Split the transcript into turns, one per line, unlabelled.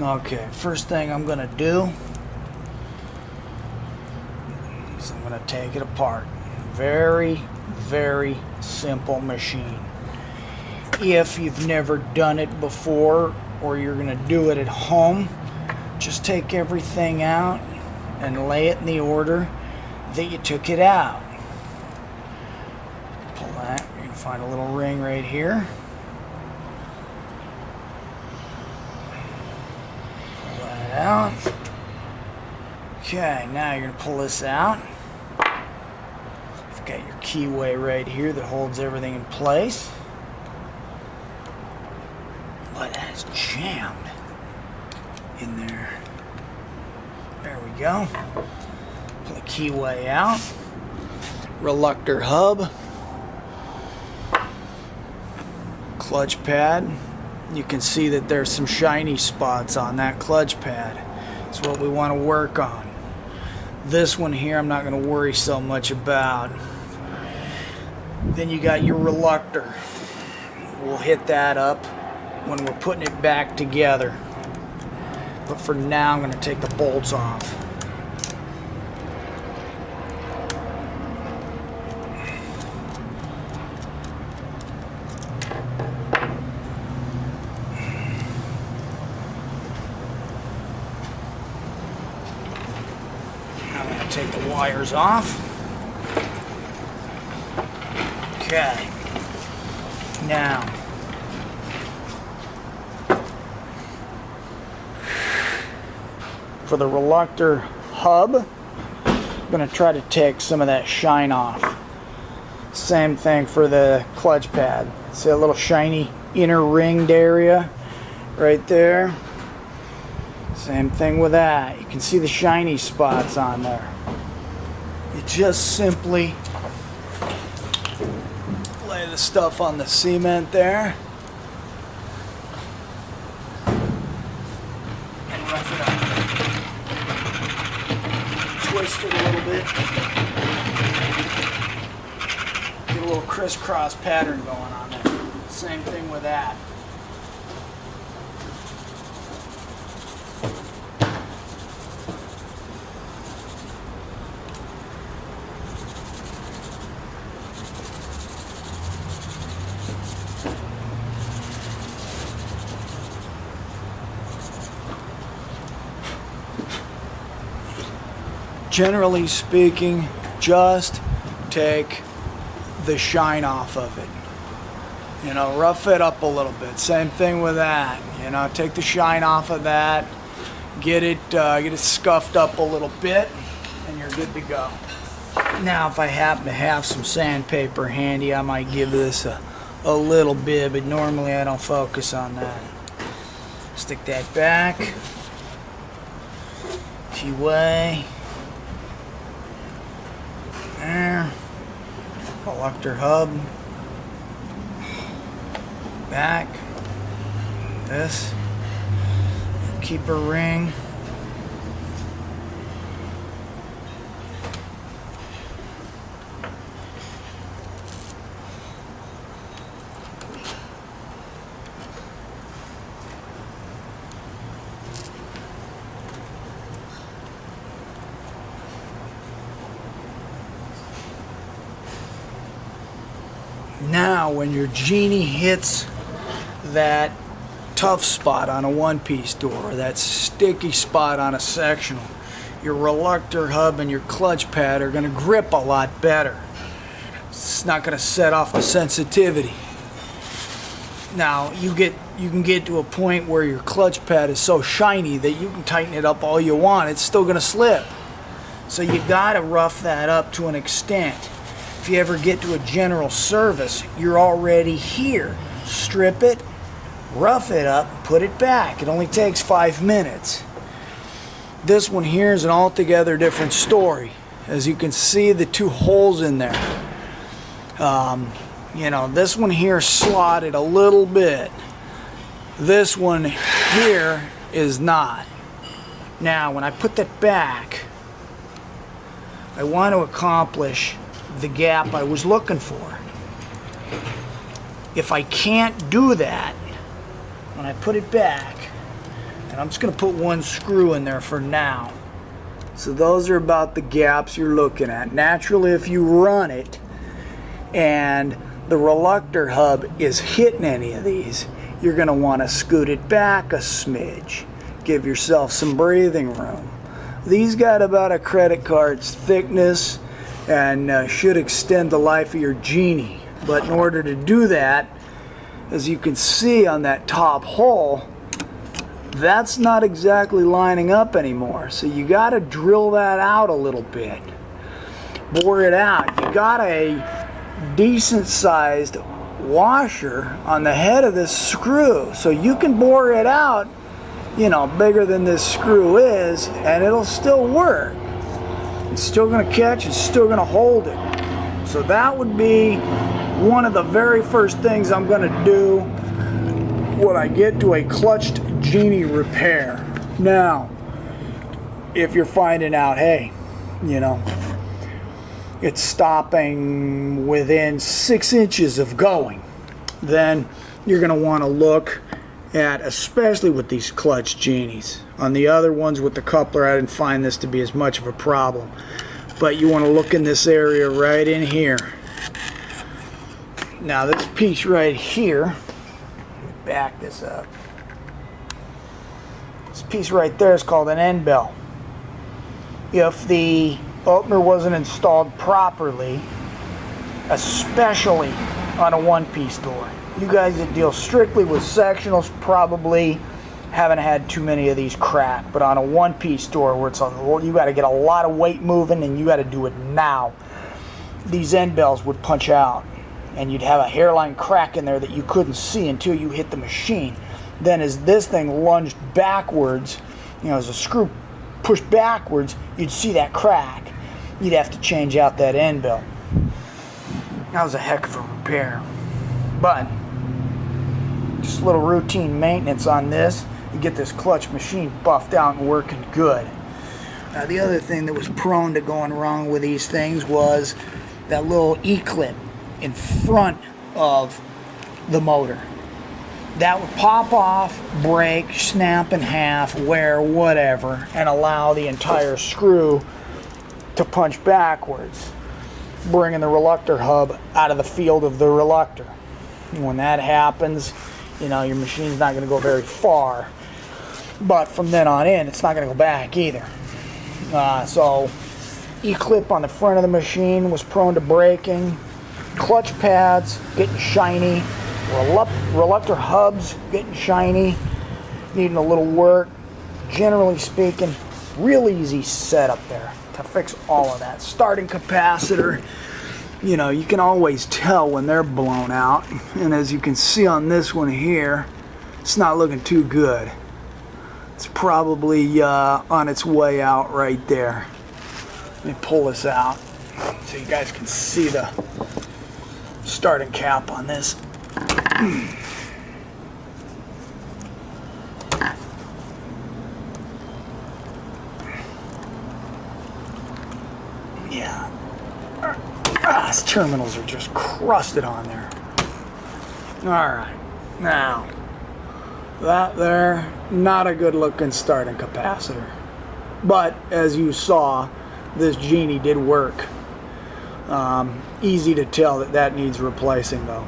Okay, first thing I'm going to do is I'm going to take it apart. Very, very simple machine. If you've never done it before or you're going to do it at home, just take everything out and lay it in the order that you took it out. Pull that. You're going to find a little ring right here. Pull that out. Okay, now you're going to pull this out. You've got your keyway right here that holds everything in place. But that is jammed in there. There we go. Pull the keyway out. Reluctor hub. Clutch pad. You can see that there's some shiny spots on that clutch pad. That's what we want to work on. This one here I'm not going to worry so much about. Then you got your reluctor. We'll hit that up when we're putting it back together. But for now I'm going to take the bolts off. Now I'm going to take the wires off. Okay. Now for the reluctor hub, I'm going to try to take some of that shine off. Same thing for the clutch pad. See that little shiny inner ringed area right there? Same thing with that. You can see the shiny spots on there. You just simply lay the stuff on the cement there and rough it up. Twist it a little bit. Get a little crisscross pattern going on there. Same thing with that. Generally speaking, just take the shine off of it. You know, rough it up a little bit. Same thing with that. You know, take the shine off of that, get it scuffed up a little bit, and you're good to go. Now, if I happen to have some sandpaper handy, I might give this a little bit, but normally I don't focus on that. Stick that back. Keyway. There. Reluctor hub. Back. This. Keeper ring. Now, when your Genie hits that tough spot on a one-piece door, or that sticky spot on a sectional, your reluctor hub and your clutch pad are going to grip a lot better. It's not going to set off the sensitivity. Now, you can get to a point where your clutch pad is so shiny that you can tighten it up all you want. It's still going to slip. So you got to rough that up to an extent. If you ever get to a general service, you're already here. Strip it, rough it up, put it back. It only takes 5 minutes. This one here is an altogether different story. As you can see, the two holes in there. You know, this one here slotted a little bit. This one here is not. Now, when I put that back, I want to accomplish the gap I was looking for. If I can't do that, when I put it back and I'm just going to put one screw in there for now. So those are about the gaps you're looking at. Naturally, if you run it and the reluctor hub is hitting any of these, you're going to want to scoot it back a smidge. Give yourself some breathing room. These got about a credit card's thickness and should extend the life of your Genie. But in order to do that, as you can see on that top hole, that's not exactly lining up anymore. So you got to drill that out a little bit. Bore it out. You got a decent sized washer on the head of this screw. So you can bore it out, you know, bigger than this screw is, and it'll still work. It's still going to catch, it's still going to hold it. So that would be one of the very first things I'm going to do when I get to a clutched Genie repair. Now, if you're finding out, hey, you know, it's stopping within 6 inches of going, then you're going to want to look at, especially with these clutch Genies. On the other ones with the coupler, I didn't find this to be as much of a problem. But you want to look in this area right in here. Now this piece right here, let me back this up. This piece right there is called an end bell. If the opener wasn't installed properly, especially on a one-piece door, you guys that deal strictly with sectionals probably haven't had too many of these crack. But on a one-piece door where it's on, you got to get a lot of weight moving and you got to do it now, these end bells would punch out and you'd have a hairline crack in there that you couldn't see until you hit the machine. Then as this thing lunged backwards, you know, as a screw pushed backwards, you'd see that crack. You'd have to change out that end bell. That was a heck of a repair. But just a little routine maintenance on this, you get this clutch machine buffed out and working good. Now the other thing that was prone to going wrong with these things was that little E-clip in front of the motor. That would pop off, break, snap in half, wear, whatever, and allow the entire screw to punch backwards, bringing the reluctor hub out of the field of the reluctor. When that happens, you know, your machine's not going to go very far. But from then on in, it's not going to go back either. So, E-clip on the front of the machine was prone to breaking. Clutch pads getting shiny. Reluctor hubs getting shiny. Needing a little work. Generally speaking, real easy setup there to fix all of that. Starting capacitor, you know, you can always tell when they're blown out. And as you can see on this one here, it's not looking too good. It's probably on its way out right there. Let me pull this out so you guys can see the starting cap on this. Yeah. These terminals are just crusted on there. Alright, now that there, not a good looking starting capacitor. But as you saw, this Genie did work. Easy to tell that that needs replacing though.